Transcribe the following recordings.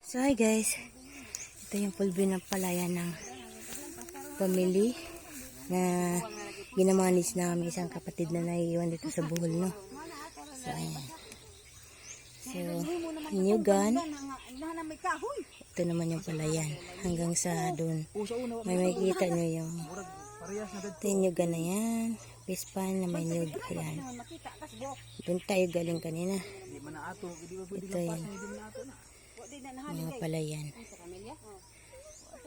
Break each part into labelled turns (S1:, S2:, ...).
S1: So hi guys, ito yung pulbi ng palayan ng family na ginamanis namin isang kapatid na naiiwan dito sa buhol, no? So ayan. So Nyugan, ito naman yung palayan hanggang sa doon. May makikita nyo yung Nyugan na yan, pispan na may nyug. Ayan. Doon tayo galing kanina. Ito yan, mga palayan.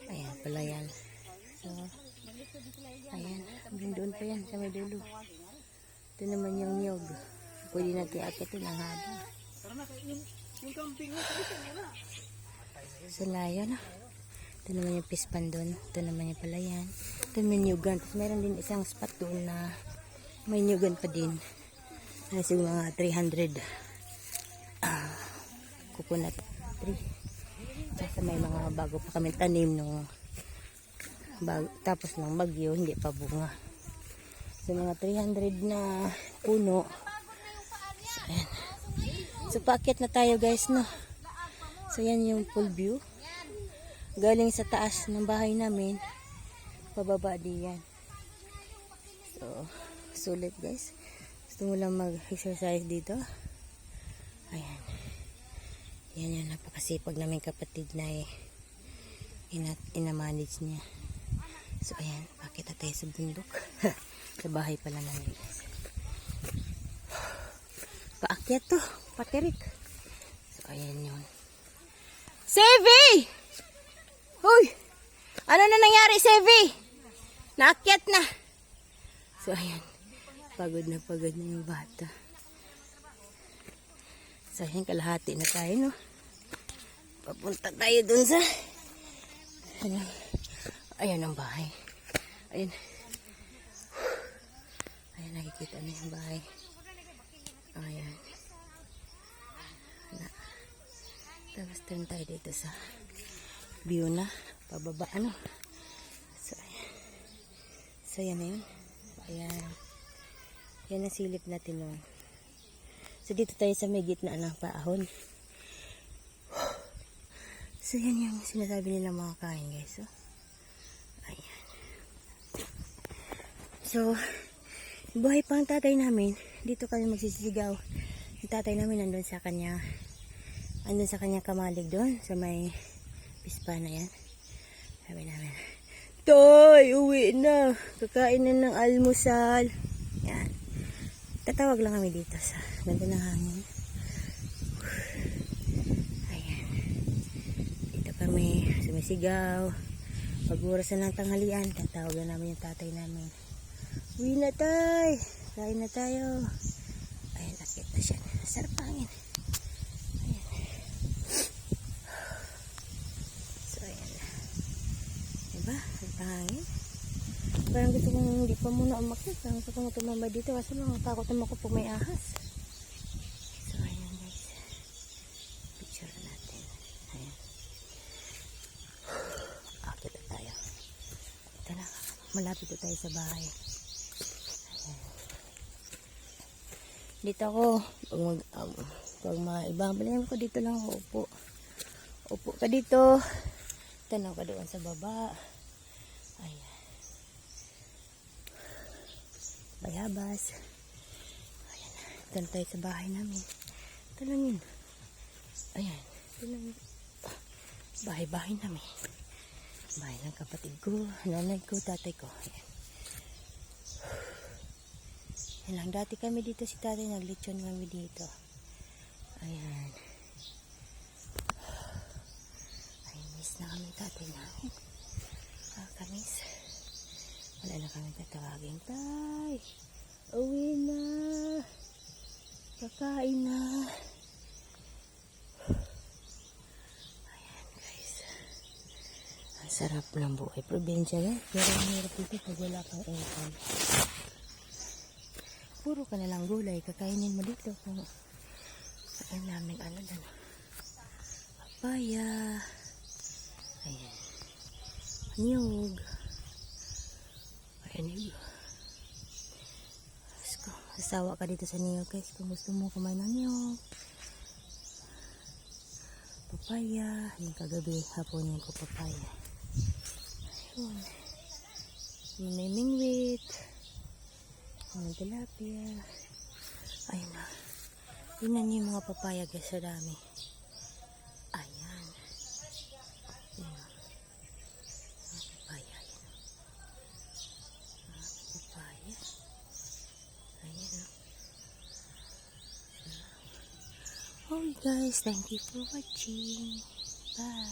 S1: Ayan, palayan. So, ayan, doon pa yan sa may dulo. Ito naman yung nyug. Pwede natin akitin ang haba. So, layo na. Ito naman yung pispan doon. Ito naman yung palayan. Ito yung nyugan. Tapos mayroon din isang spot doon na may nyugan pa din. Kasi mga 300 coconut tree. Kasi may mga bago pa kami tanim nung tapos ng bagyo, hindi pa bunga. So mga 300 na puno. So, ayan. So paakyat na tayo guys, no. So yan yung full view. Galing sa taas ng bahay namin, pababa diyan. So sulit guys. Gusto mo lang mag-exercise dito. Ayan. Yan yung napakasipag namin kapatid na inamanage niya. So ayan, pakita tayo sa bundok. Sa bahay pala namin. Paakyat to, patirik. So ayan yun. Sevi! Hoy! Ano na nangyari, Sevi? Naakyat na. So ayan, pagod na yung bata. So ayan, kalahati na tayo, no? Papunta tayo dun sa ano, ayan ang bahay. Ayan. Ayan, nakikita na yung bahay. Ayan. Tapos turn tayo dito sa view na pababa, ano. So ayan. So ayan na yun. Ayan. Yan ang silip natin, no? So dito tayo sa may gitna ng paahon. So yan yung sinasabi nila mga kain guys. So, ayan. So buhay pa ang tatay namin. Dito kami magsisigaw. Yung tatay namin nandun sa kanya kamalig doon sa may pispa na yan. Sabi namin, Toy, uwi na. Kakain na ng almusal. Yan. Tatawag lang kami dito sa ganda ng hangin. Ayan. Dito kami sumisigaw. Pag oras na ng tanghalian, tatawag na namin yung tatay namin. Uwi na tay. Kain na tayo. Ayan, akit na siya. Sarap hangin. Ayan. So, ayan. Diba? Sarap hangin. Parang gusto kong hindi pa muna umakit. Parang gusto kong tumambay dito kasi lang takot naman ako pag may ahas. So ayan guys. Picture natin. Ayan. Akit na tayo. Ito na. Malapit na tayo sa bahay. Ayan. Dito ako. Pag maibabalihan ko dito lang ako upo. Upo ka dito. Tanaw ka doon sa baba. Ayan. Bayabas. Ayan. Ito tayo sa bahay namin. Ito lang yun. Ayan. Ito lang yun. Bahay-bahay namin. Bahay ng kapatid ko, nanay ko, tatay ko. Ayan. Ayan lang. Dati kami dito si tatay. Naglitsyon kami dito. Ayan. Ay, miss na kami tatay namin. Kamiss. Wala na kami tatawagin. Tay, uwi na. Kakain na. Ayan guys. Ang sarap ng buhay. Probinsya yan. Pero ang hirap dito pag wala kang income. Puro ka na lang gulay. Kakainin mo dito. Kung kain namin ano doon. Papaya. Ayan. Niyog. Ayan yun. Sasawa ka dito sa niyog guys. Kung gusto mo kumain ng niyog. papaya. Yung kagabi, hapunin ko papaya. Ayun. Yung may mingwit. Yung may tilapia. Ayun na. Tingnan niyo yung mga papaya guys, sa dami. Ayan. Ayan. Mga papaya. Ayan. Mga papaya. Ayan. Oh guys, thank you for watching. Bye.